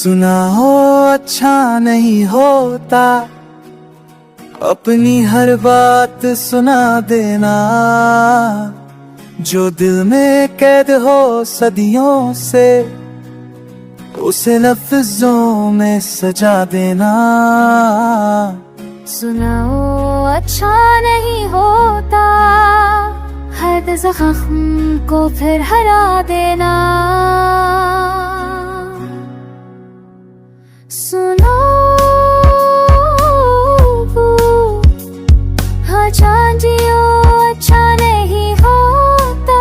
सुना हो अच्छा नहीं होता, अपनी हर बात सुना देना। जो दिल में कैद हो सदियों से, उसे लफ्जों में सजा देना। सुनाओ अच्छा नहीं होता, हर जख्म को फिर हरा देना। सुनो हाँ चांदियो अच्छा नहीं होता,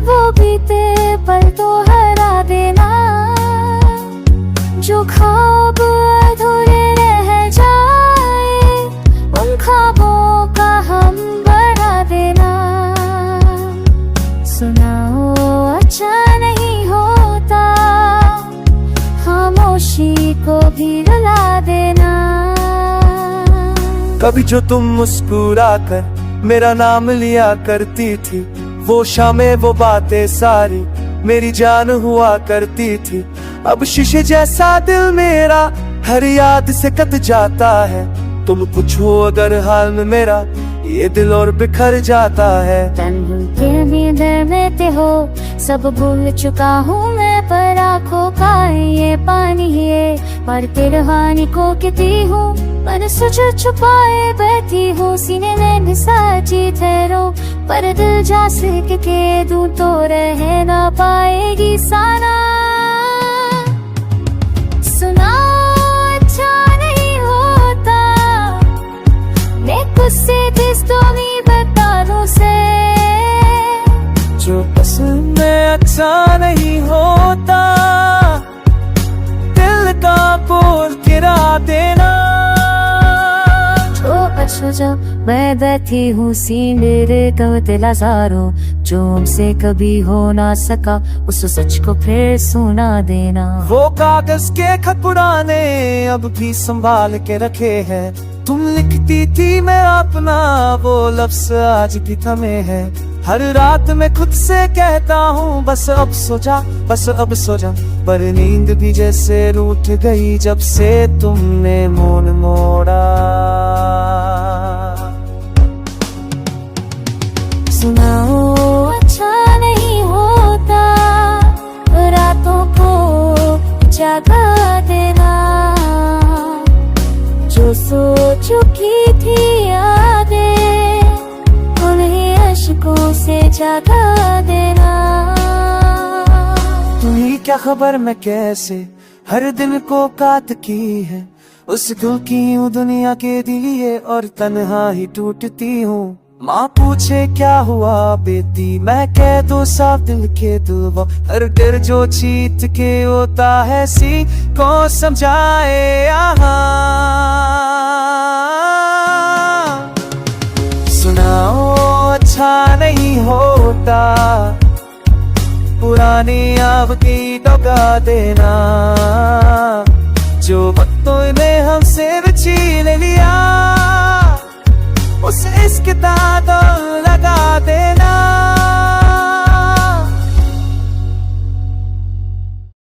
वो बीते पल तो हरा देना। जो ख्वाब अधूरे रह जाए, उन ख्वाबों का हम बढ़ा देना। सुनाओ अच्छा नहीं होता, खामोशी को भी रुला देना। कभी जो तुम मुस्कुरा कर मेरा नाम लिया करती थी, वो शामें वो बातें सारी मेरी जान हुआ करती थी। अब शीशे जैसा दिल मेरा हर याद से कट जाता है। तुम पूछो अगर हाल में मेरा, ये दिल और बिखर जाता है। नींद में ते हो सब भूल चुका हूँ मैं, पर आँखों का ये पानी है। पर तिरहानी को कहती हूँ, पर सोच छुपाए बैठी हूँ। सीने में घिसाची ठहरो, पर दिल जा सिक के दूं तो रह ना पाएगी साना। सुना अच्छा नहीं होता, मैं गुस्से दिस्तों में बतारूं से। जो पसंद में अच्छा नहीं होता, दिल का बोल गिरा देना। जो अच्छा जब मैं बैठी हूँ सीने कवतला सारो, जो हमसे कभी हो ना सका उस सच को फिर सुना देना। वो कागज के खत पुराने अब भी संभाल के रखे हैं। तुम लिखती थी मैं अपना, वो लफ्ज आज भी थमे हैं। हर रात मैं खुद से कहता हूँ बस अब सो जा, बस अब सो जा। पर नींद भी जैसे रूठ गई जब से तुमने मौन मोड़ा। सुनाओ अच्छा नहीं होता, रातों को जगा देना। जो सो चुकी थी यादें, उन्हें अश्कों से जगा देना। तुम्हें क्या खबर मैं कैसे हर दिन को काट की है। उस दिल की यूं दुनिया के दिए और तन्हा ही टूटती हूँ। माँ पूछे क्या हुआ बेटी, मैं कह दो साफ दिल के दिलवा। हर डर जो चीत के होता है सी को समझाए यहाँ। सुनाओ अच्छा नहीं होता, पुरानी आवती टोका देना। जो वक्तों ने हमसे छीन लिया, उसे इसके दादा